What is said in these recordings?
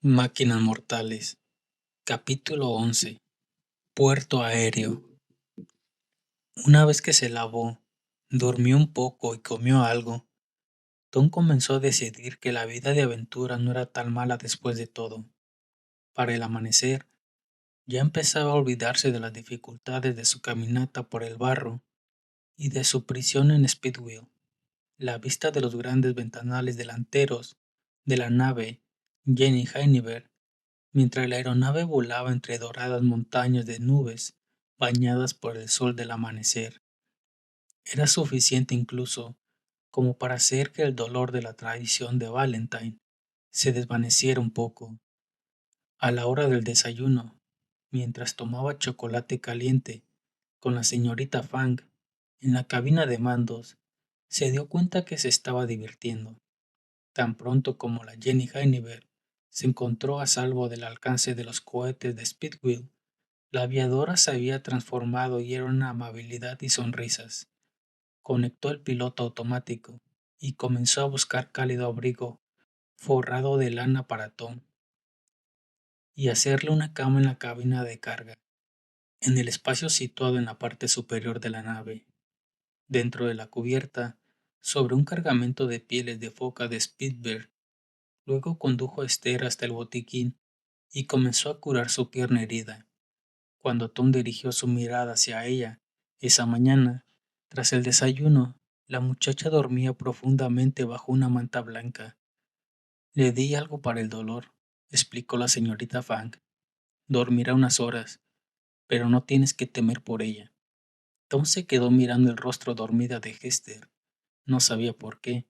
Máquinas mortales. Capítulo 11. Puerto aéreo. Una vez que se lavó, durmió un poco y comió algo, Tom comenzó a decidir que la vida de aventura no era tan mala después de todo. Para el amanecer, ya empezaba a olvidarse de las dificultades de su caminata por el barro y de su prisión en Speedwell. La vista de los grandes ventanales delanteros de la nave Jenny Heineberg, mientras la aeronave volaba entre doradas montañas de nubes bañadas por el sol del amanecer. Era suficiente incluso como para hacer que el dolor de la traición de Valentine se desvaneciera un poco. A la hora del desayuno, mientras tomaba chocolate caliente con la señorita Fang en la cabina de mandos, se dio cuenta que se estaba divirtiendo. Tan pronto como la Jenny Heineberg se encontró a salvo del alcance de los cohetes de Speedwell, la aviadora se había transformado y era una amabilidad y sonrisas. Conectó el piloto automático y comenzó a buscar cálido abrigo forrado de lana para Tom y hacerle una cama en la cabina de carga, en el espacio situado en la parte superior de la nave. Dentro de la cubierta, sobre un cargamento de pieles de foca de Spitzberg, luego condujo a Esther hasta el botiquín y comenzó a curar su pierna herida. Cuando Tom dirigió su mirada hacia ella, esa mañana, tras el desayuno, la muchacha dormía profundamente bajo una manta blanca. Le di algo para el dolor, explicó la señorita Fang. Dormirá unas horas, pero no tienes que temer por ella. Tom se quedó mirando el rostro dormida de Hester. No sabía por qué,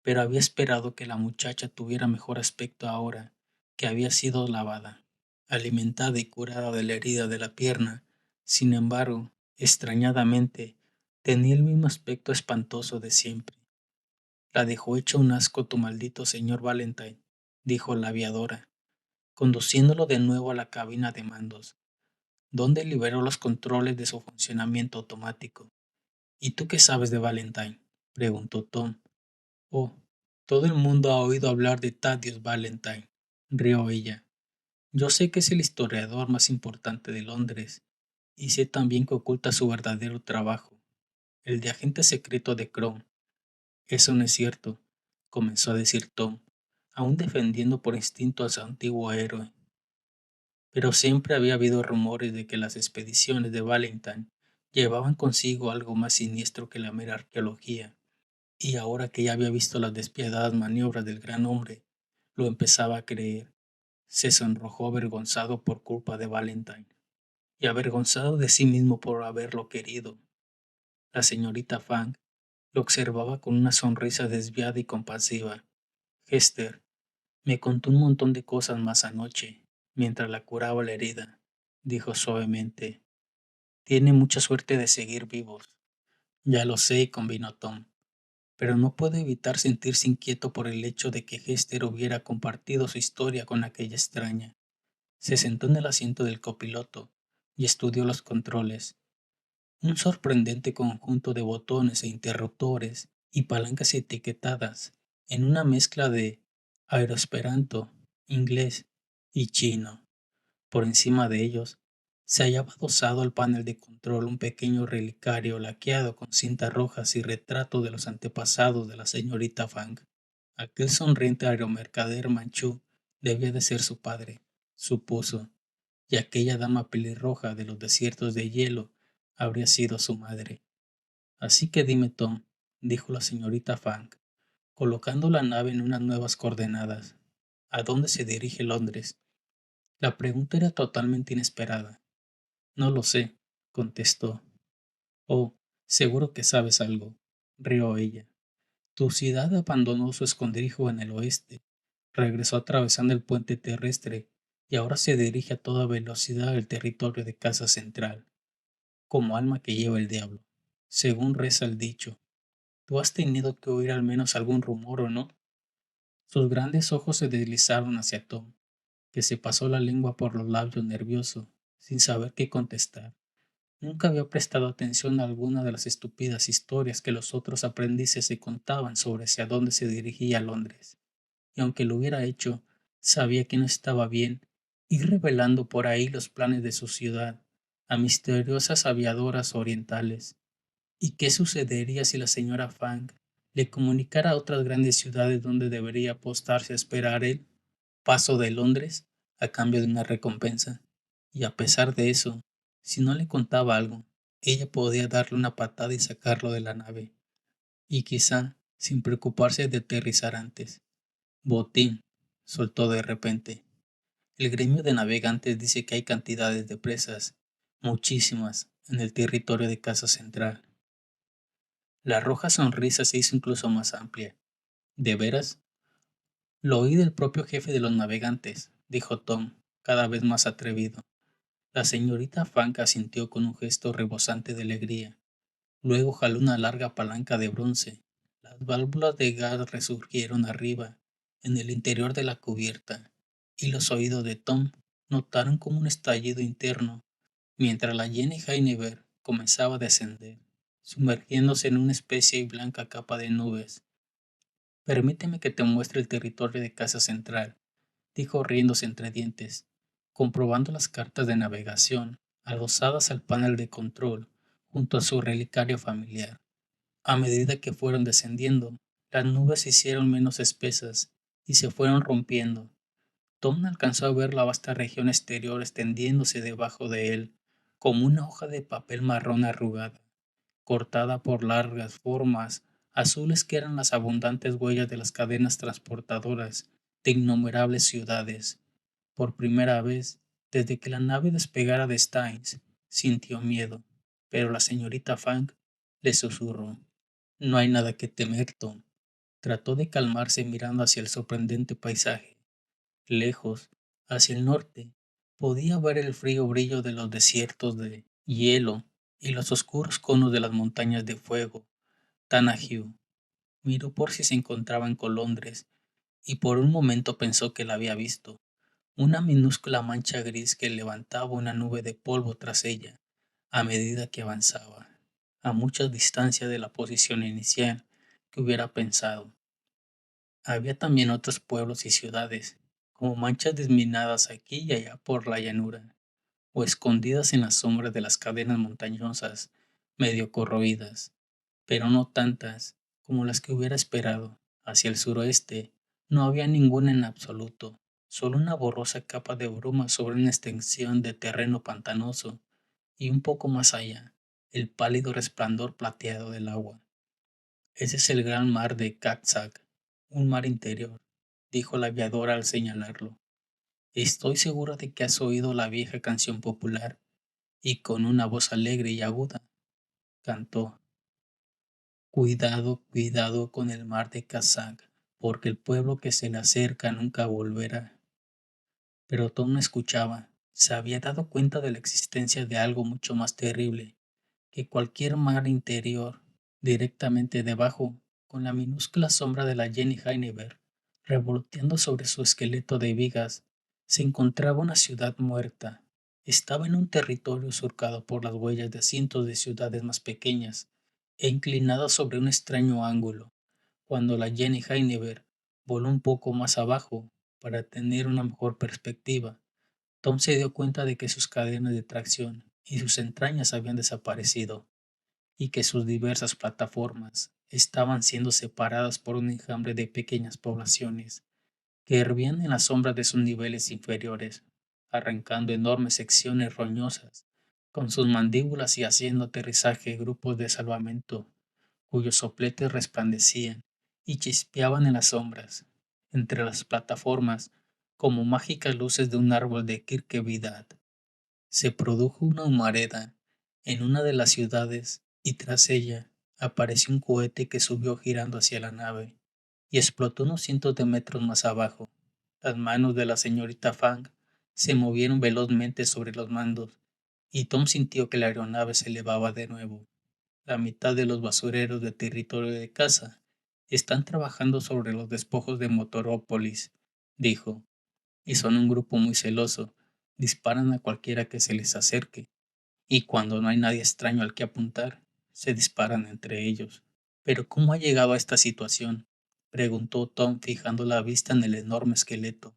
pero había esperado que la muchacha tuviera mejor aspecto ahora que había sido lavada, alimentada y curada de la herida de la pierna. Sin embargo, extrañadamente, tenía el mismo aspecto espantoso de siempre. La dejó hecho un asco tu maldito señor Valentine, dijo la aviadora, conduciéndolo de nuevo a la cabina de mandos, donde liberó los controles de su funcionamiento automático. ¿Y tú qué sabes de Valentine?, preguntó Tom. Oh, todo el mundo ha oído hablar de Thaddeus Valentine, rió ella. Yo sé que es el historiador más importante de Londres, y sé también que oculta su verdadero trabajo, el de agente secreto de Crown. Eso no es cierto, comenzó a decir Tom, aún defendiendo por instinto a su antiguo héroe. Pero siempre había habido rumores de que las expediciones de Valentine llevaban consigo algo más siniestro que la mera arqueología, y ahora que ya había visto las despiadadas maniobras del gran hombre, lo empezaba a creer. Se sonrojó avergonzado por culpa de Valentine, y avergonzado de sí mismo por haberlo querido. La señorita Fang lo observaba con una sonrisa desviada y compasiva. Hester me contó un montón de cosas más anoche, mientras la curaba la herida, dijo suavemente. Tiene mucha suerte de seguir vivos. Ya lo sé, convino Tom, pero no puedo evitar sentirse inquieto por el hecho de que Hester hubiera compartido su historia con aquella extraña. Se sentó en el asiento del copiloto y estudió los controles. Un sorprendente conjunto de botones e interruptores y palancas etiquetadas en una mezcla de aeroesperanto, inglés y chino. Por encima de ellos se hallaba adosado al panel de control un pequeño relicario laqueado con cintas rojas y retrato de los antepasados de la señorita Fang. Aquel sonriente aeromercader manchú debía de ser su padre, supuso, y aquella dama pelirroja de los desiertos de hielo habría sido su madre. Así que dime, Tom, dijo la señorita Fang, colocando la nave en unas nuevas coordenadas. ¿A dónde se dirige Londres? La pregunta era totalmente inesperada. No lo sé, contestó. Oh, seguro que sabes algo, rió ella. Tu ciudad abandonó su escondrijo en el oeste, regresó atravesando el puente terrestre y ahora se dirige a toda velocidad al territorio de Casa Central, como alma que lleva el diablo, según reza el dicho. ¿Tú has tenido que oír al menos algún rumor o no? Sus grandes ojos se deslizaron hacia Tom, que se pasó la lengua por los labios nervioso, sin saber qué contestar. Nunca había prestado atención a alguna de las estúpidas historias que los otros aprendices se contaban sobre hacia dónde se dirigía Londres, y aunque lo hubiera hecho, Sabía que no estaba bien ir revelando por ahí los planes de su ciudad a misteriosas aviadoras orientales. ¿Y qué sucedería si la señora Fang le comunicara a otras grandes ciudades donde debería apostarse a esperar el paso de Londres a cambio de una recompensa? Y a pesar de eso, si no le contaba algo, ella podía darle una patada y sacarlo de la nave, y quizá sin preocuparse de aterrizar antes. Botín, soltó de repente. El gremio de navegantes dice que hay cantidades de presas, muchísimas, en el territorio de Casa Central. La roja sonrisa se hizo incluso más amplia. ¿De veras? Lo oí del propio jefe de los navegantes, dijo Tom, cada vez más atrevido. La señorita Fang asintió con un gesto rebosante de alegría. Luego jaló una larga palanca de bronce. Las válvulas de gas resurgieron arriba, en el interior de la cubierta, y los oídos de Tom notaron como un estallido interno, mientras la Jenny Heineberg comenzaba a descender, sumergiéndose en una especie de blanca capa de nubes. Permíteme que te muestre el territorio de Casa Central, dijo riéndose entre dientes, comprobando las cartas de navegación adosadas al panel de control junto a su relicario familiar. A medida que fueron descendiendo, las nubes se hicieron menos espesas y se fueron rompiendo. Tom alcanzó a ver la vasta región exterior extendiéndose debajo de él, como una hoja de papel marrón arrugada, cortada por largas formas azules que eran las abundantes huellas de las cadenas transportadoras de innumerables ciudades. Por primera vez, desde que la nave despegara de Staines, sintió miedo, pero la señorita Fang le susurró: No hay nada que temer, Tom. Trató de calmarse mirando hacia el sorprendente paisaje. Lejos, hacia el norte, podía ver el frío brillo de los desiertos de hielo y los oscuros conos de las montañas de fuego. Tanajü miró por si se encontraba en Colondres y por un momento pensó que la había visto, una minúscula mancha gris que levantaba una nube de polvo tras ella a medida que avanzaba, a mucha distancia de la posición inicial que hubiera pensado. Había también otros pueblos y ciudades, como manchas diseminadas aquí y allá por la llanura, o escondidas en las sombras de las cadenas montañosas, medio corroídas, pero no tantas como las que hubiera esperado. Hacia el suroeste no había ninguna en absoluto, solo una borrosa capa de bruma sobre una extensión de terreno pantanoso, y un poco más allá, el pálido resplandor plateado del agua. Ese es el gran mar de Katsak, un mar interior, dijo la aviadora al señalarlo. Estoy segura de que has oído la vieja canción popular, y con una voz alegre y aguda, cantó: Cuidado, cuidado con el mar de Katsak, porque el pueblo que se le acerca nunca volverá. Pero Tom no escuchaba. Se había dado cuenta de la existencia de algo mucho más terrible que cualquier mar interior. Directamente debajo, con la minúscula sombra de la Jenny Heineberg revoloteando sobre su esqueleto de vigas, se encontraba una ciudad muerta. Estaba en un territorio surcado por las huellas de cientos de ciudades más pequeñas e inclinada sobre un extraño ángulo. Cuando la Jenny Heineberg voló un poco más abajo para tener una mejor perspectiva, Tom se dio cuenta de que sus cadenas de tracción y sus entrañas habían desaparecido, y que sus diversas plataformas estaban siendo separadas por un enjambre de pequeñas poblaciones que hervían en las sombras de sus niveles inferiores, arrancando enormes secciones roñosas con sus mandíbulas y haciendo aterrizaje grupos de salvamento cuyos sopletes resplandecían y chispeaban en las sombras, entre las plataformas, como mágicas luces de un árbol de Kirkevidad. Se produjo una humareda en una de las ciudades y tras ella apareció un cohete que subió girando hacia la nave y explotó unos cientos de metros más abajo. Las manos de la señorita Fang se movieron velozmente sobre los mandos y Tom sintió que la aeronave se elevaba de nuevo. La mitad de los basureros del territorio de casa están trabajando sobre los despojos de Motorópolis, dijo, y son un grupo muy celoso. Disparan a cualquiera que se les acerque, y cuando no hay nadie extraño al que apuntar, se disparan entre ellos. ¿Pero cómo ha llegado a esta situación?, preguntó Tom fijando la vista en el enorme esqueleto.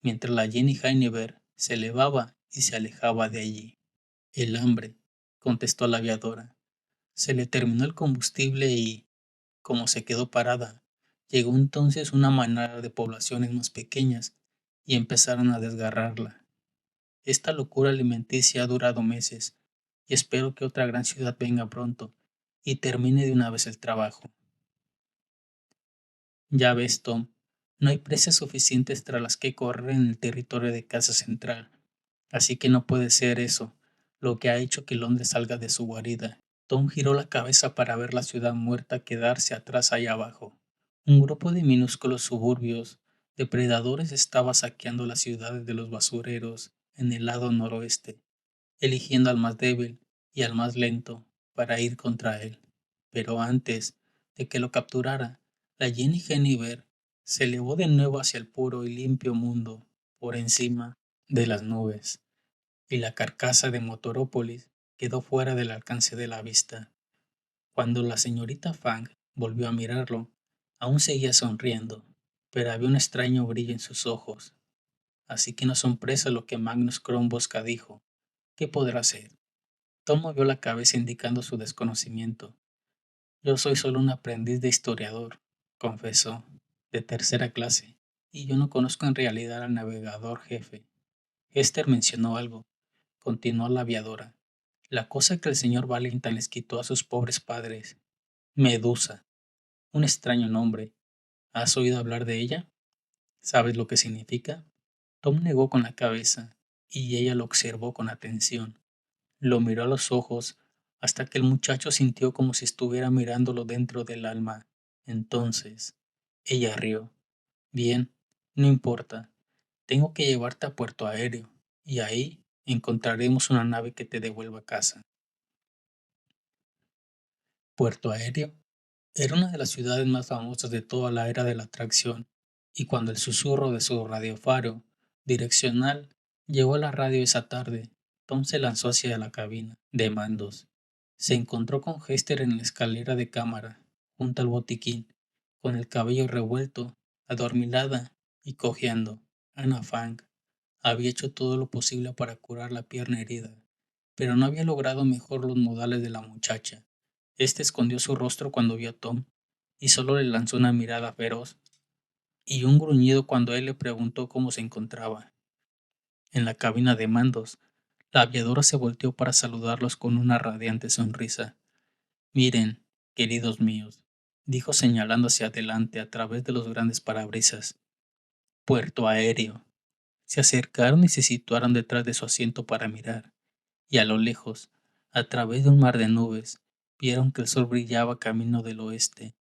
mientras la Jenny Heineberg se elevaba y se alejaba de allí. El hambre, contestó la aviadora. Se le terminó el combustible y, como se quedó parada, llegó entonces una manada de poblaciones más pequeñas y empezaron a desgarrarla. Esta locura alimenticia ha durado meses y espero que otra gran ciudad venga pronto y termine de una vez el trabajo. Ya ves, Tom, no hay presas suficientes tras las que correr en el territorio de Casa Central, así que no puede ser eso lo que ha hecho que Londres salga de su guarida. Tom giró la cabeza para ver la ciudad muerta quedarse atrás allá abajo. Un grupo de minúsculos suburbios depredadores estaba saqueando las ciudades de los basureros en el lado noroeste, eligiendo al más débil y al más lento para ir contra él. Pero antes de que lo capturara, la Jenny Hennifer se elevó de nuevo hacia el puro y limpio mundo por encima de las nubes, y la carcasa de Motorópolis quedó fuera del alcance de la vista. Cuando la señorita Fang volvió a mirarlo, aún seguía sonriendo, pero había un extraño brillo en sus ojos. Así que no son presa lo que Magnus Kronbosca dijo. ¿Qué podrá ser? Tom movió la cabeza indicando su desconocimiento. Yo soy solo un aprendiz de historiador, confesó, de tercera clase, y yo no conozco en realidad al navegador jefe. Esther mencionó algo, continuó la aviadora. La cosa que el señor Valentine les quitó a sus pobres padres. Medusa. Un extraño nombre. ¿Has oído hablar de ella? ¿Sabes lo que significa? Tom negó con la cabeza, y ella lo observó con atención. Lo miró a los ojos hasta que el muchacho sintió como si estuviera mirándolo dentro del alma. Entonces, ella rió. Bien, no importa. Tengo que llevarte a Puerto Aéreo, y ahí encontraremos una nave que te devuelva a casa. Puerto Aéreo era una de las ciudades más famosas de toda la era de la atracción, y cuando el susurro de su radiofaro direccional llegó a la radio esa tarde, Tom se lanzó hacia la cabina de mandos. Se encontró con Hester en la escalera de cámara, junto al botiquín, con el cabello revuelto, adormilada y cojeando. Anna Fang había hecho todo lo posible para curar la pierna herida, pero no había logrado mejor los modales de la muchacha. Este escondió su rostro cuando vio a Tom y solo le lanzó una mirada feroz y un gruñido cuando él le preguntó cómo se encontraba. En la cabina de mandos, la aviadora se volteó para saludarlos con una radiante sonrisa. Miren, queridos míos, dijo señalando hacia adelante a través de los grandes parabrisas. Puerto Aéreo. Se acercaron y se situaron detrás de su asiento para mirar, y a lo lejos, a través de un mar de nubes, vieron que el sol brillaba camino del oeste,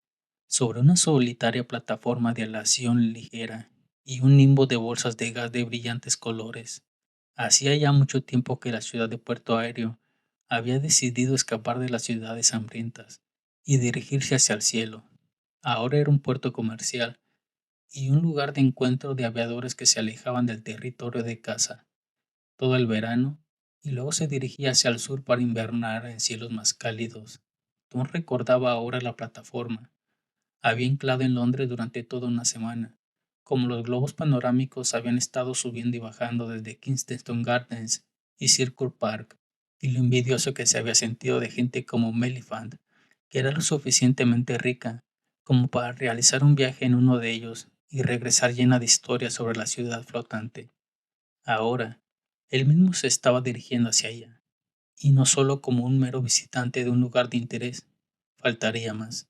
sobre una solitaria plataforma de aleación ligera y un nimbo de bolsas de gas de brillantes colores. Hacía ya mucho tiempo que la ciudad de Puerto Aéreo había decidido escapar de las ciudades hambrientas y dirigirse hacia el cielo. Ahora era un puerto comercial y un lugar de encuentro de aviadores que se alejaban del territorio de caza todo el verano y luego se dirigía hacia el sur para invernar en cielos más cálidos. Tom recordaba ahora la plataforma. Había anclado en Londres durante toda una semana, como los globos panorámicos habían estado subiendo y bajando desde Kensington Gardens y Circle Park, y lo envidioso que se había sentido de gente como Meliphant, que era lo suficientemente rica como para realizar un viaje en uno de ellos y regresar llena de historias sobre la ciudad flotante. Ahora, él mismo se estaba dirigiendo hacia ella, y no solo como un mero visitante de un lugar de interés, faltaría más.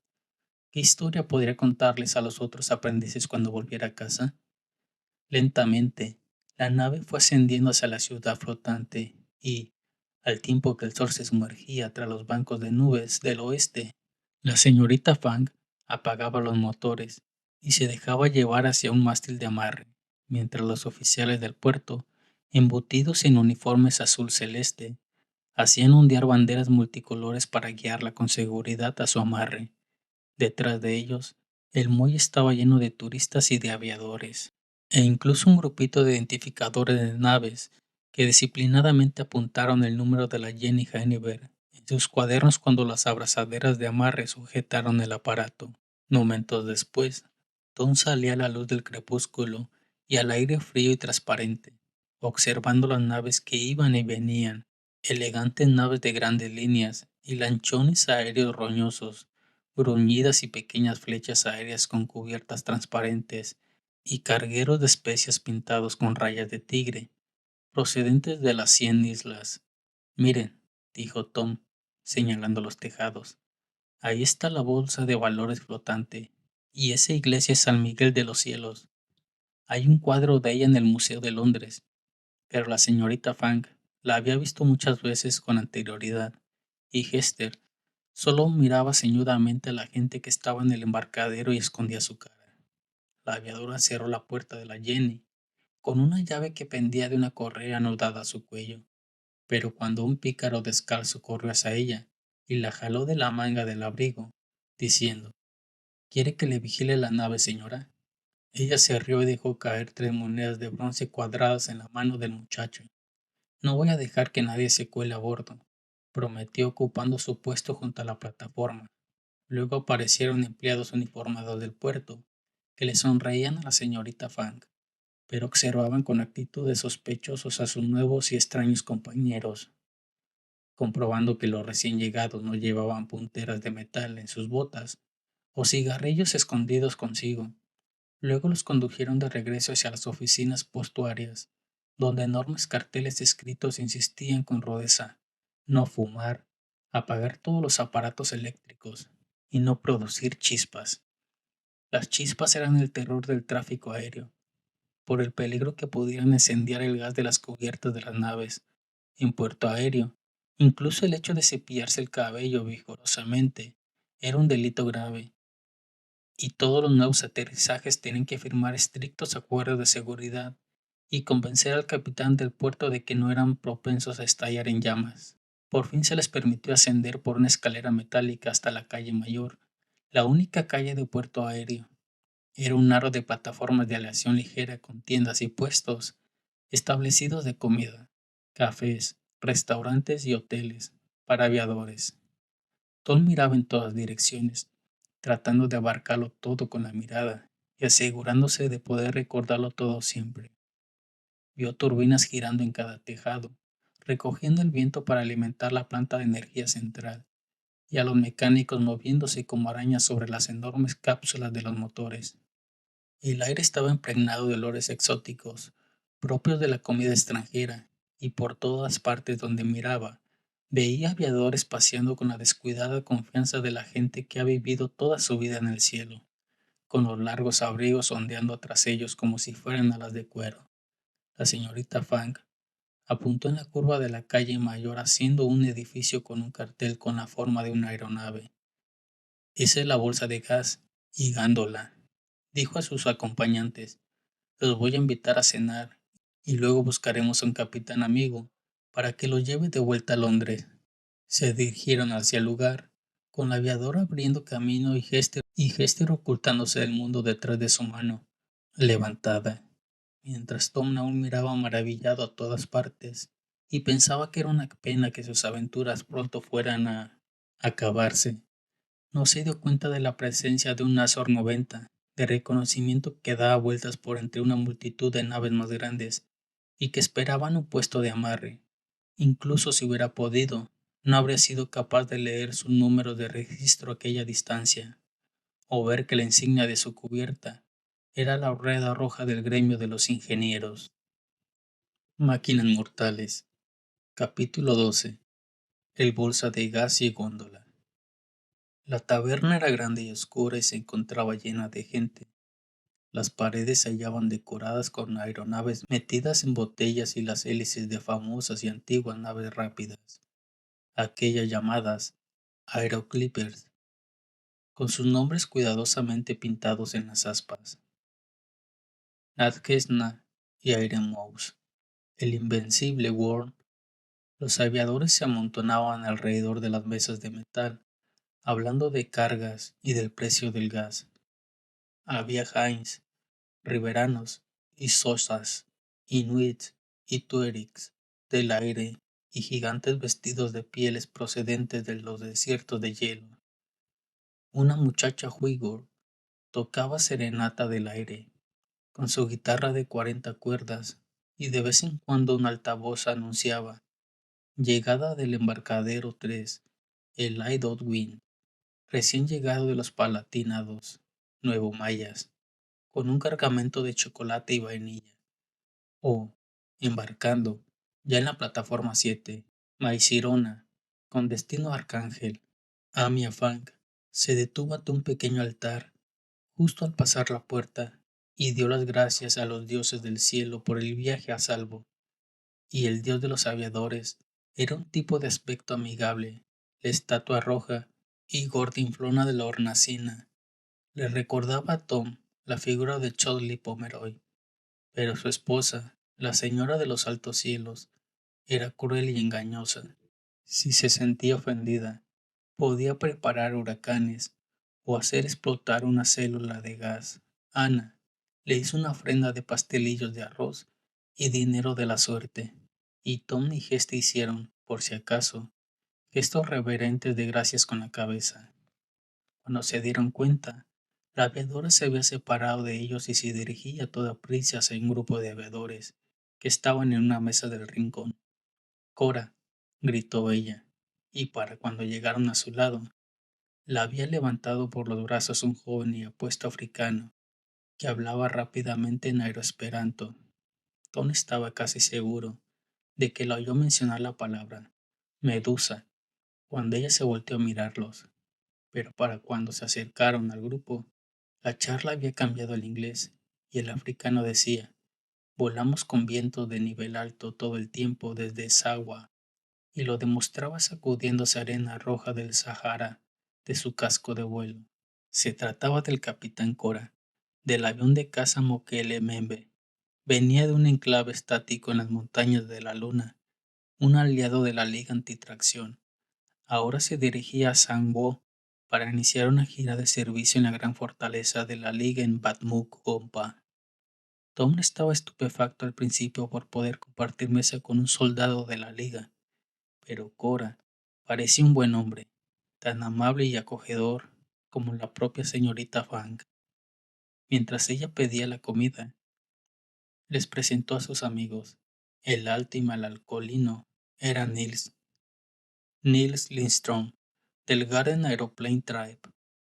¿Qué historia podría contarles a los otros aprendices cuando volviera a casa? Lentamente, la nave fue ascendiendo hacia la ciudad flotante y, al tiempo que el sol se sumergía tras los bancos de nubes del oeste, la señorita Fang apagaba los motores y se dejaba llevar hacia un mástil de amarre, mientras los oficiales del puerto, embutidos en uniformes azul celeste, hacían ondear banderas multicolores para guiarla con seguridad a su amarre. Detrás de ellos, el muelle estaba lleno de turistas y de aviadores, e incluso un grupito de identificadores de naves que disciplinadamente apuntaron el número de la Jenny Heineberg en sus cuadernos cuando las abrazaderas de amarre sujetaron el aparato. Momentos después, Tom salía a la luz del crepúsculo y al aire frío y transparente, observando las naves que iban y venían, elegantes naves de grandes líneas y lanchones aéreos roñosos, bruñidas y pequeñas flechas aéreas con cubiertas transparentes y cargueros de especias pintados con rayas de tigre, procedentes de las 100 islas. Miren, dijo Tom, señalando los tejados. Ahí está la bolsa de valores flotante, y esa iglesia es San Miguel de los Cielos. Hay un cuadro de ella en el Museo de Londres, pero la señorita Fang la había visto muchas veces con anterioridad, y Hester solo miraba ceñudamente a la gente que estaba en el embarcadero y escondía su cara. La aviadora cerró la puerta de la Jenny con una llave que pendía de una correa anudada a su cuello, pero cuando un pícaro descalzo corrió hacia ella y la jaló de la manga del abrigo, diciendo: ¿Quiere que le vigile la nave, señora? Ella se rió y dejó caer 3 monedas de bronce cuadradas en la mano del muchacho. No voy a dejar que nadie se cuele a bordo, prometió, ocupando su puesto junto a la plataforma. Luego aparecieron empleados uniformados del puerto, que le sonreían a la señorita Fang, pero observaban con actitudes sospechosas a sus nuevos y extraños compañeros. Comprobando que los recién llegados no llevaban punteras de metal en sus botas o cigarrillos escondidos consigo. Luego los condujeron de regreso hacia las oficinas portuarias, donde enormes carteles escritos insistían con rudeza: no fumar, apagar todos los aparatos eléctricos y no producir chispas. Las chispas eran el terror del tráfico aéreo, por el peligro que pudieran incendiar el gas de las cubiertas de las naves. En puerto aéreo, incluso el hecho de cepillarse el cabello vigorosamente era un delito grave, y todos los nuevos aterrizajes tienen que firmar estrictos acuerdos de seguridad y convencer al capitán del puerto de que no eran propensos a estallar en llamas. Por fin se les permitió ascender por una escalera metálica hasta la calle mayor, la única calle de puerto aéreo. Era un aro de plataformas de aleación ligera con tiendas y puestos establecidos de comida, cafés, restaurantes y hoteles para aviadores. Tom miraba en todas direcciones, tratando de abarcarlo todo con la mirada y asegurándose de poder recordarlo todo siempre. Vio turbinas girando en cada tejado, recogiendo el viento para alimentar la planta de energía central, y a los mecánicos moviéndose como arañas sobre las enormes cápsulas de los motores. El aire estaba impregnado de olores exóticos, propios de la comida extranjera, y por todas partes donde miraba, veía aviadores paseando con la descuidada confianza de la gente que ha vivido toda su vida en el cielo, con los largos abrigos ondeando tras ellos como si fueran alas de cuero. La señorita Fang apuntó en la curva de la calle mayor haciendo un edificio con un cartel con la forma de una aeronave. Esa es la bolsa de gas y gándola, dijo a sus acompañantes. Los voy a invitar a cenar y luego buscaremos a un capitán amigo para que los lleve de vuelta a Londres. Se dirigieron hacia el lugar, con la aviadora abriendo camino y Hester ocultándose del mundo detrás de su mano levantada, mientras Tom aún miraba maravillado a todas partes y pensaba que era una pena que sus aventuras pronto fueran a acabarse. No se dio cuenta de la presencia de un Azor 90, de reconocimiento que daba vueltas por entre una multitud de naves más grandes y que esperaban un puesto de amarre. Incluso si hubiera podido, no habría sido capaz de leer su número de registro a aquella distancia, o ver que la insignia de su cubierta era la rueda roja del gremio de los ingenieros. Máquinas mortales. Capítulo 12. El bolsa de gas y góndola. La taberna era grande y oscura y se encontraba llena de gente. Las paredes se hallaban decoradas con aeronaves metidas en botellas y las hélices de famosas y antiguas naves rápidas, aquellas llamadas aeroclippers, con sus nombres cuidadosamente pintados en las aspas. Nadgesna y Mouse, el invencible Worm. Los aviadores se amontonaban alrededor de las mesas de metal, hablando de cargas y del precio del gas. Había Heinz, riberanos y sosas, inuits y tuareg del aire y gigantes vestidos de pieles procedentes de los desiertos de hielo. Una muchacha Uigur tocaba serenata del aire, con su guitarra de 40 cuerdas, y de vez en cuando un altavoz anunciaba: llegada del embarcadero 3, el Wind, recién llegado de los Palatinados, Nuevo Mayas, con un cargamento de chocolate y vainilla. O, embarcando, ya en la plataforma 7, Maicirona, con destino a Arcángel, Amia Fang, se detuvo ante un pequeño altar justo al pasar la puerta y dio las gracias a los dioses del cielo por el viaje a salvo. Y el dios de los aviadores era un tipo de aspecto amigable, la estatua roja y gordinflona de la hornacina. Le recordaba a Tom la figura de Chudley Pomeroy, pero su esposa, la señora de los altos cielos, era cruel y engañosa. Si se sentía ofendida, podía preparar huracanes o hacer explotar una célula de gas. Ana le hizo una ofrenda de pastelillos de arroz y dinero de la suerte, y Tom y Gesta hicieron, por si acaso, gestos reverentes de gracias con la cabeza. Cuando se dieron cuenta, la aviadora se había separado de ellos y se dirigía a toda prisa hacia un grupo de aviadores que estaban en una mesa del rincón. Cora, gritó ella, y para cuando llegaron a su lado, la había levantado por los brazos un joven y apuesto africano que hablaba rápidamente en aeroesperanto. Tom estaba casi seguro de que la oyó mencionar la palabra Medusa cuando ella se volteó a mirarlos, pero para cuando se acercaron al grupo, la charla había cambiado al inglés y el africano decía: volamos con viento de nivel alto todo el tiempo desde Sawa, y lo demostraba sacudiéndose arena roja del Sahara de su casco de vuelo. Se trataba del capitán Cora, del avión de caza Mokele Membe. Venía de un enclave estático en las montañas de la Luna, un aliado de la Liga Antitracción. Ahora se dirigía a Sangwoo para iniciar una gira de servicio en la gran fortaleza de la Liga en Batmuk Gompa. Tom estaba estupefacto al principio por poder compartir mesa con un soldado de la Liga, pero Cora parecía un buen hombre, tan amable y acogedor como la propia señorita Fang. Mientras ella pedía la comida, les presentó a sus amigos. El alto y malalcolino era Nils Lindstrom, del Garden Aeroplane Tribe,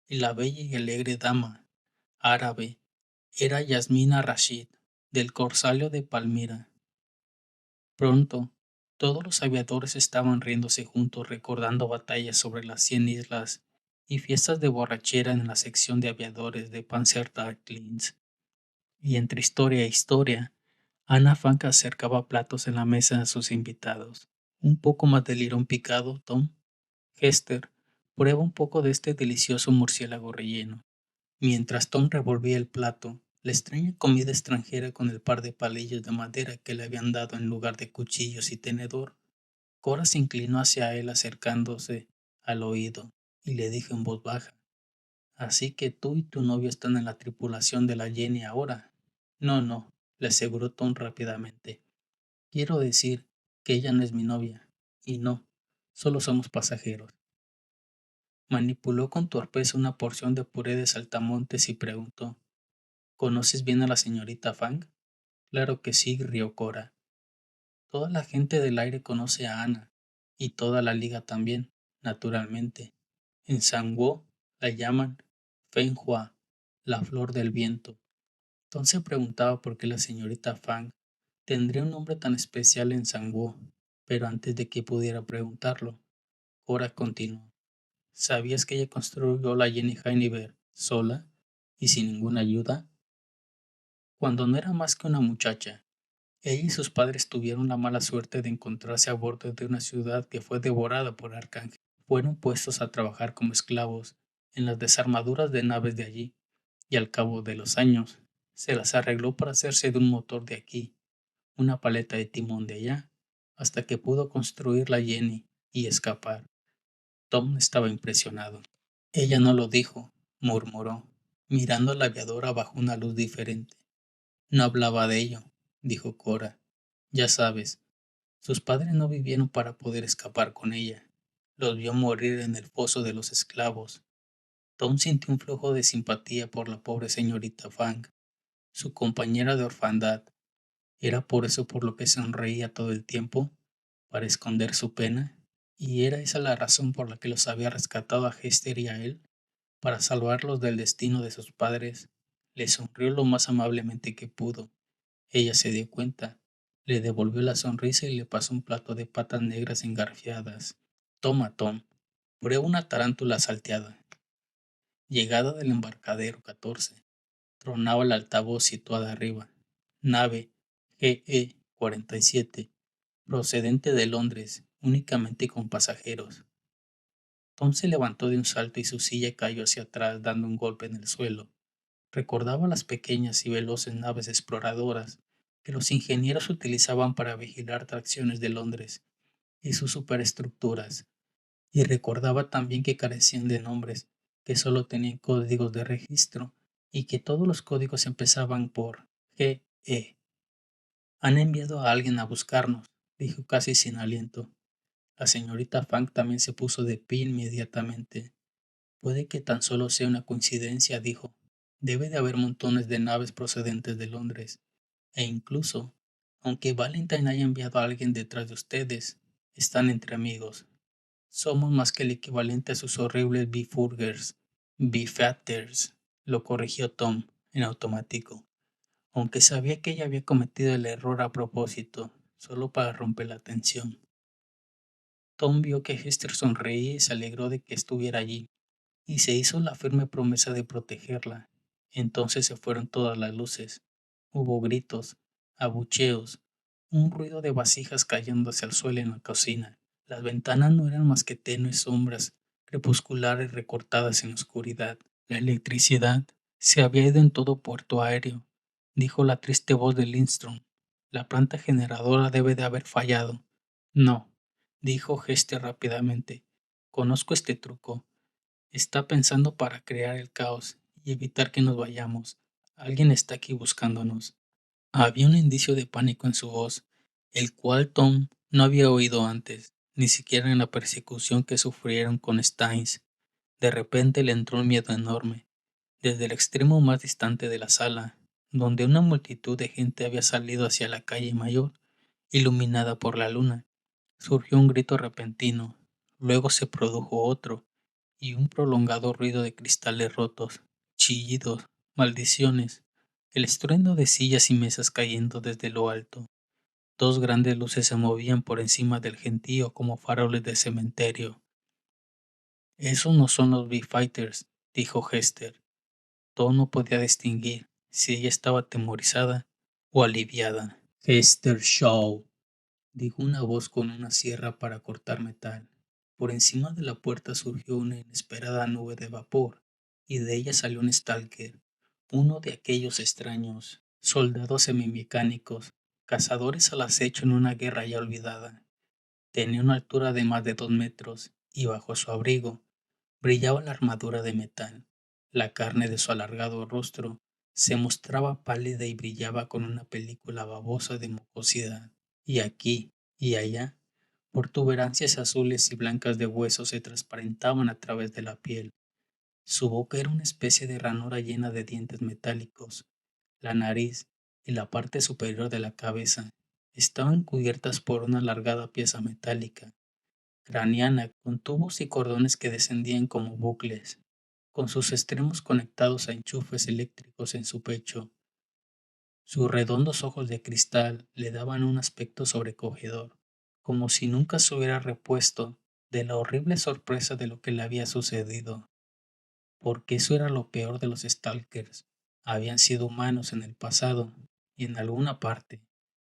y la bella y alegre dama árabe era Yasmina Rashid, del Corsario de Palmira. Pronto, todos los aviadores estaban riéndose juntos recordando batallas sobre las 100 islas y fiestas de borrachera en la sección de aviadores de Panzerdienst. Y entre historia e historia, Ana Frank acercaba platos en la mesa a sus invitados. Un poco más de lirón picado, Tom. Hester, prueba un poco de este delicioso murciélago relleno. Mientras Tom revolvía el plato, la extraña comida extranjera con el par de palillos de madera que le habían dado en lugar de cuchillos y tenedor, Cora se inclinó hacia él acercándose al oído y le dijo en voz baja: así que tú y tu novio están en la tripulación de la Jenny ahora. No, no, le aseguró Tom rápidamente. Quiero decir que ella no es mi novia. Y no, solo somos pasajeros. Manipuló con torpeza una porción de puré de saltamontes y preguntó: ¿conoces bien a la señorita Fang? Claro que sí, rió Cora. Toda la gente del aire conoce a Ana, y toda la liga también, naturalmente. En Sangwoo la llaman Feng Hua, la flor del viento. Entonces preguntaba por qué la señorita Fang tendría un nombre tan especial en Sangwoo, pero antes de que pudiera preguntarlo, Cora continuó: ¿sabías que ella construyó la Jenny Heiniger sola y sin ninguna ayuda? Cuando no era más que una muchacha, ella y sus padres tuvieron la mala suerte de encontrarse a bordo de una ciudad que fue devorada por Arcángel. Fueron puestos a trabajar como esclavos en las desarmaduras de naves de allí, y al cabo de los años se las arregló para hacerse de un motor de aquí, una paleta de timón de allá, hasta que pudo construir la Jenny y escapar. Tom estaba impresionado. Ella no lo dijo, murmuró, mirando a la aviadora bajo una luz diferente. No hablaba de ello, dijo Cora. Ya sabes, sus padres no vivieron para poder escapar con ella. Los vio morir en el foso de los esclavos. Tom sintió un flujo de simpatía por la pobre señorita Fang. su compañera de orfandad. Era por eso por lo que sonreía todo el tiempo, para esconder su pena, y era esa la razón por la que los había rescatado a Hester y a él, para salvarlos del destino de sus padres. Le sonrió lo más amablemente que pudo. Ella se dio cuenta, le devolvió la sonrisa y le pasó un plato de patas negras engarfiadas. Toma, Tom, prueba una tarántula salteada. Llegada del embarcadero 14. Tronaba el altavoz situada arriba. Nave GE-47, procedente de Londres, únicamente con pasajeros. Tom se levantó de un salto y su silla cayó hacia atrás dando un golpe en el suelo. Recordaba las pequeñas y veloces naves exploradoras que los ingenieros utilizaban para vigilar tracciones de Londres y sus superestructuras, y recordaba también que carecían de nombres, que solo tenían códigos de registro y que todos los códigos empezaban por GE. Han enviado a alguien a buscarnos, dijo casi sin aliento. La señorita Fang también se puso de pie inmediatamente. Puede que tan solo sea una coincidencia, dijo. Debe de haber montones de naves procedentes de Londres. E incluso, aunque Valentine haya enviado a alguien detrás de ustedes, están entre amigos. Somos más que el equivalente a sus horribles Bifurgers. Beefeaters, lo corrigió Tom, en automático, aunque sabía que ella había cometido el error a propósito, solo para romper la tensión. Tom vio que Hester sonreía y se alegró de que estuviera allí, y se hizo la firme promesa de protegerla. Entonces se fueron todas las luces. Hubo gritos, abucheos, un ruido de vasijas cayéndose al suelo en la cocina. Las ventanas no eran más que tenues sombras crepusculares recortadas en la oscuridad. La electricidad se había ido en todo puerto aéreo, dijo la triste voz de Lindstrom. La planta generadora debe de haber fallado. No, dijo Hester rápidamente. Conozco este truco. Está pensando para crear el caos y evitar que nos vayamos. Alguien está aquí buscándonos. Había un indicio de pánico en su voz, el cual Tom no había oído antes, ni siquiera en la persecución que sufrieron con Stynes. De repente le entró un miedo enorme. Desde el extremo más distante de la sala, donde una multitud de gente había salido hacia la calle mayor, iluminada por la luna, surgió un grito repentino. Luego se produjo otro, y un prolongado ruido de cristales rotos, chillidos, maldiciones, el estruendo de sillas y mesas cayendo desde lo alto. Dos grandes luces se movían por encima del gentío como faroles de cementerio. Esos no son los Bee-Fighters, dijo Hester. Tom no podía distinguir si ella estaba atemorizada o aliviada. Hester Shaw, dijo una voz con una sierra para cortar metal. Por encima de la puerta surgió una inesperada nube de vapor, y de ella salió un Stalker, uno de aquellos extraños soldados semimecánicos, cazadores al acecho en una guerra ya olvidada. Tenía una altura de más de 2 metros, y bajo su abrigo brillaba la armadura de metal. La carne de su alargado rostro se mostraba pálida y brillaba con una película babosa de mucosidad. Y aquí y allá, protuberancias azules y blancas de hueso se transparentaban a través de la piel. Su boca era una especie de ranura llena de dientes metálicos. La nariz y la parte superior de la cabeza estaban cubiertas por una alargada pieza metálica, craneana, con tubos y cordones que descendían como bucles, con sus extremos conectados a enchufes eléctricos en su pecho. Sus redondos ojos de cristal le daban un aspecto sobrecogedor, como si nunca se hubiera repuesto de la horrible sorpresa de lo que le había sucedido. Porque eso era lo peor de los Stalkers. Habían sido humanos en el pasado, y en alguna parte,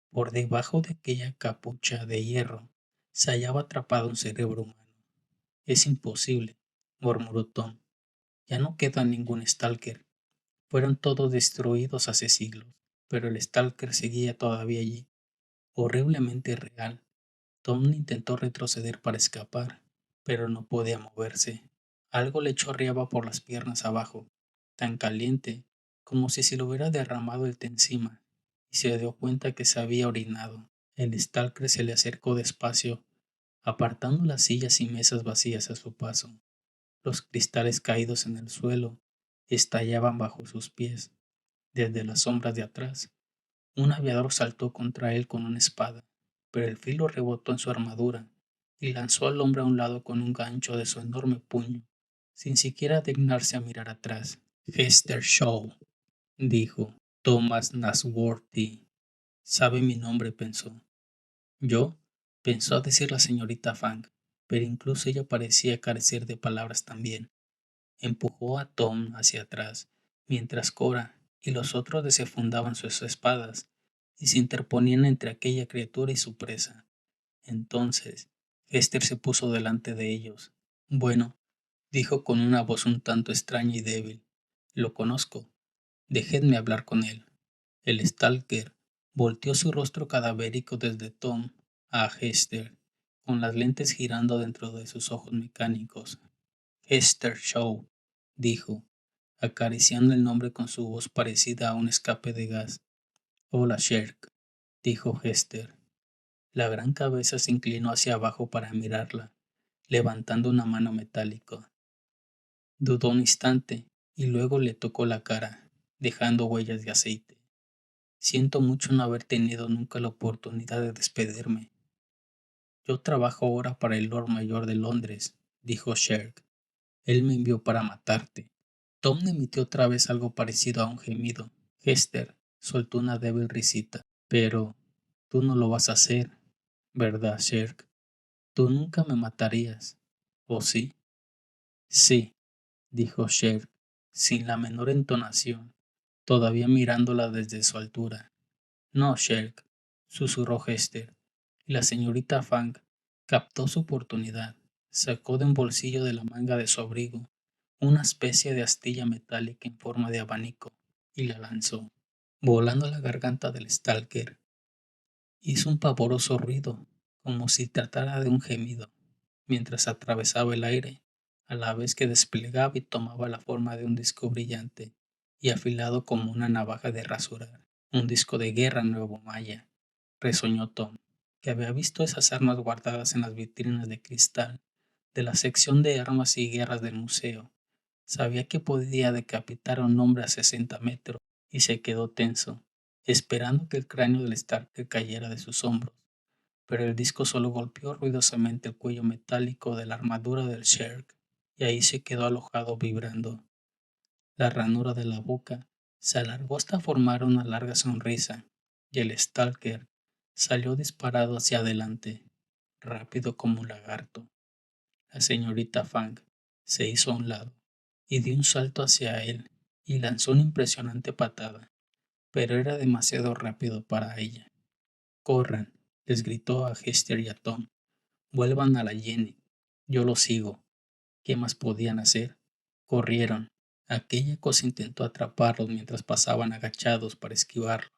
por debajo de aquella capucha de hierro, se hallaba atrapado un cerebro humano. Es imposible, murmuró Tom. Ya no queda ningún Stalker. Fueron todos destruidos hace siglos, pero el Stalker seguía todavía allí, horriblemente real. Tom intentó retroceder para escapar, pero no podía moverse. Algo le chorreaba por las piernas abajo, tan caliente como si se le hubiera derramado el té encima, y se dio cuenta que se había orinado. El Stalker se le acercó despacio, apartando las sillas y mesas vacías a su paso. Los cristales caídos en el suelo estallaban bajo sus pies. Desde las sombras de atrás, un aviador saltó contra él con una espada, pero el filo rebotó en su armadura y lanzó al hombre a un lado con un gancho de su enorme puño, sin siquiera dignarse a mirar atrás. Hester Shaw, dijo Thomas Nasworthy. Sabe mi nombre, pensó. Yo, pensó a decir la señorita Fang, pero incluso ella parecía carecer de palabras también. Empujó a Tom hacia atrás, mientras Cora y los otros desenfundaban sus espadas y se interponían entre aquella criatura y su presa. Entonces, Hester se puso delante de ellos. Bueno, dijo con una voz un tanto extraña y débil. Lo conozco. Dejadme hablar con él. El Stalker volteó su rostro cadavérico desde Tom a Hester, con las lentes girando dentro de sus ojos mecánicos. Hester Shaw, dijo, acariciando el nombre con su voz parecida a un escape de gas. Hola, Sherk, dijo Hester. La gran cabeza se inclinó hacia abajo para mirarla, levantando una mano metálica. Dudó un instante y luego le tocó la cara, dejando huellas de aceite. Siento mucho no haber tenido nunca la oportunidad de despedirme. Yo trabajo ahora para el Lord Mayor de Londres, dijo Sherk. Él me envió para matarte. Tom emitió otra vez algo parecido a un gemido. Hester soltó una débil risita. Pero tú no lo vas a hacer, ¿verdad, Sherk? Tú nunca me matarías, ¿o sí? Sí, dijo Sherk, sin la menor entonación, todavía mirándola desde su altura. No, Sherk, susurró Hester, y la señorita Fang captó su oportunidad. Sacó de un bolsillo de la manga de su abrigo una especie de astilla metálica en forma de abanico y la lanzó, volando a la garganta del Stalker. Hizo un pavoroso ruido, como si tratara de un gemido, mientras atravesaba el aire, a la vez que desplegaba y tomaba la forma de un disco brillante y afilado como una navaja de rasurar. Un disco de guerra nuevo maya, resoñó Tom, que había visto esas armas guardadas en las vitrinas de cristal de la sección de armas y guerras del museo. Sabía que podía decapitar a un hombre a 60 metros y se quedó tenso, esperando que el cráneo del Starker cayera de sus hombros, pero el disco solo golpeó ruidosamente el cuello metálico de la armadura del Sherk y ahí se quedó alojado vibrando. La ranura de la boca se alargó hasta formar una larga sonrisa y el Stalker salió disparado hacia adelante, rápido como un lagarto. La señorita Fang se hizo a un lado y dio un salto hacia él y lanzó una impresionante patada, pero era demasiado rápido para ella. Corran, les gritó a Hester y a Tom. Vuelvan a la Jenny. Yo los sigo. ¿Qué más podían hacer? Corrieron. Aquella cosa intentó atraparlos mientras pasaban agachados para esquivarlo,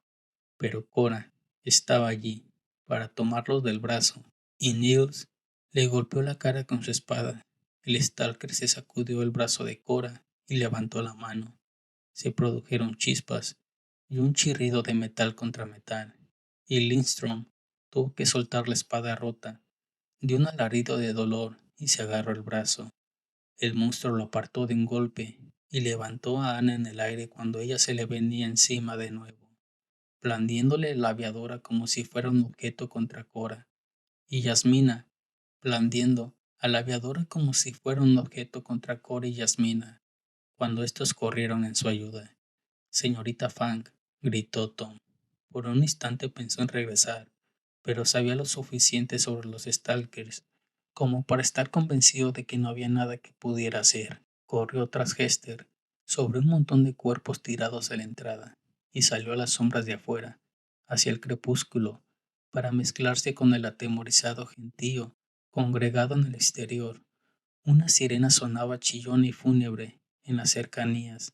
pero Cora estaba allí para tomarlos del brazo, y Niels le golpeó la cara con su espada. El Stalker se sacudió el brazo de Cora y levantó la mano. Se produjeron chispas y un chirrido de metal contra metal, y Lindstrom tuvo que soltar la espada rota. Dio un alarido de dolor y se agarró el brazo. El monstruo lo apartó de un golpe y levantó a Ana en el aire cuando ella se le venía encima de nuevo, blandiéndole la aviadora como si fuera un objeto contra Cora, y Yasmina, blandiendo a la aviadora como si fuera un objeto contra Cora y Yasmina, cuando estos corrieron en su ayuda. Señorita Fang, gritó Tom. Por un instante pensó en regresar, pero sabía lo suficiente sobre los Stalkers como para estar convencido de que no había nada que pudiera hacer. Corrió tras Hester sobre un montón de cuerpos tirados a la entrada y salió a las sombras de afuera, hacia el crepúsculo, para mezclarse con el atemorizado gentío congregado en el exterior. Una sirena sonaba chillona y fúnebre en las cercanías.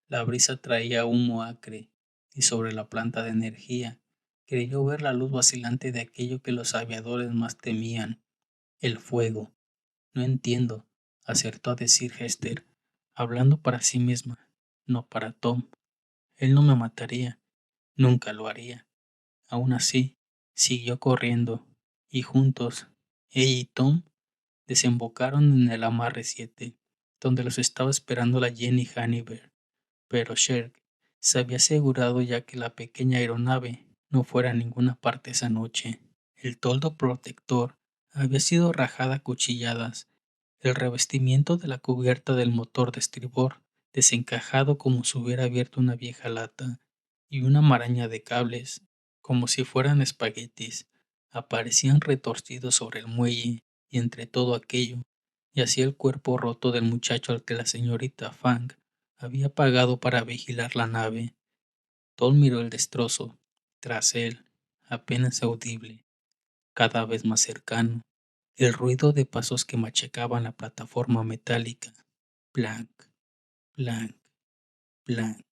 La brisa traía humo acre, y sobre la planta de energía creyó ver la luz vacilante de aquello que los aviadores más temían, el fuego. No entiendo, acertó a decir Hester, hablando para sí misma, no para Tom. Él no me mataría, nunca lo haría. Aún así, siguió corriendo, y juntos, ella y Tom desembocaron en el amarre 7, donde los estaba esperando la Jenny Hannibal. Pero Sherk Se había asegurado ya que la pequeña aeronave no fuera a ninguna parte esa noche. El toldo protector había sido rajado a cuchilladas, el revestimiento de la cubierta del motor de estribor desencajado como si hubiera abierto una vieja lata, y una maraña de cables, como si fueran espaguetis, aparecían retorcidos sobre el muelle, y entre todo aquello yacía el cuerpo roto del muchacho al que la señorita Fang había pagado para vigilar la nave. Tom miró el destrozo. Tras él, apenas audible, cada vez más cercano, el ruido de pasos que machacaban la plataforma metálica. Plank, plank, plank.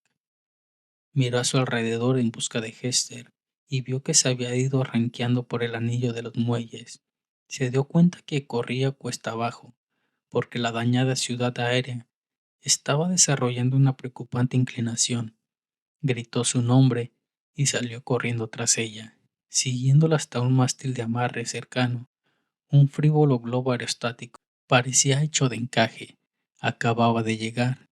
Miró a su alrededor en busca de Hester y vio que se había ido arranqueando por el anillo de los muelles. Se dio cuenta que corría cuesta abajo, porque la dañada ciudad aérea estaba desarrollando una preocupante inclinación. Gritó su nombre y salió corriendo tras ella, siguiéndola hasta un mástil de amarre cercano. Un frívolo globo aerostático parecía hecho de encaje. Acababa de llegar.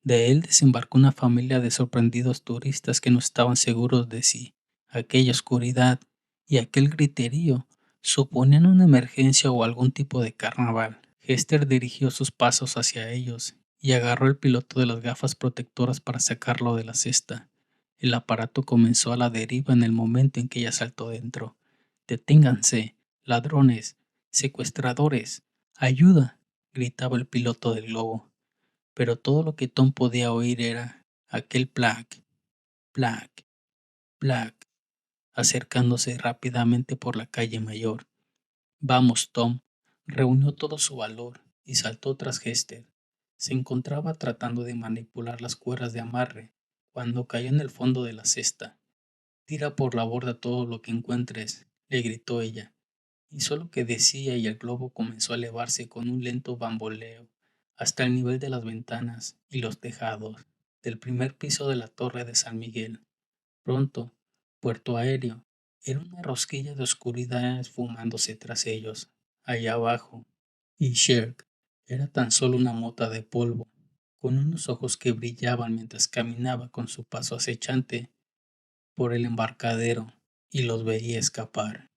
De él desembarcó una familia de sorprendidos turistas que no estaban seguros de si aquella oscuridad y aquel griterío suponían una emergencia o algún tipo de carnaval. Hester dirigió sus pasos hacia ellos y agarró el piloto de las gafas protectoras para sacarlo de la cesta. El aparato comenzó a la deriva en el momento en que ella saltó dentro. «¡Deténganse! ¡Ladrones! ¡Secuestradores! ¡Ayuda!», gritaba el piloto del globo. Pero todo lo que Tom podía oír era aquel plac, plac, plac, acercándose rápidamente por la calle mayor. «Vamos, Tom», reunió todo su valor y saltó tras Hester. Se encontraba tratando de manipular las cuerdas de amarre cuando cayó en el fondo de la cesta. «Tira por la borda todo lo que encuentres», le gritó ella. Hizo lo que decía y el globo comenzó a elevarse con un lento bamboleo hasta el nivel de las ventanas y los tejados del primer piso de la torre de San Miguel. Pronto, Puerto Aéreo era una rosquilla de oscuridad esfumándose tras ellos, allá abajo, y Sherk era tan solo una mota de polvo, con unos ojos que brillaban mientras caminaba con su paso acechante por el embarcadero y los veía escapar.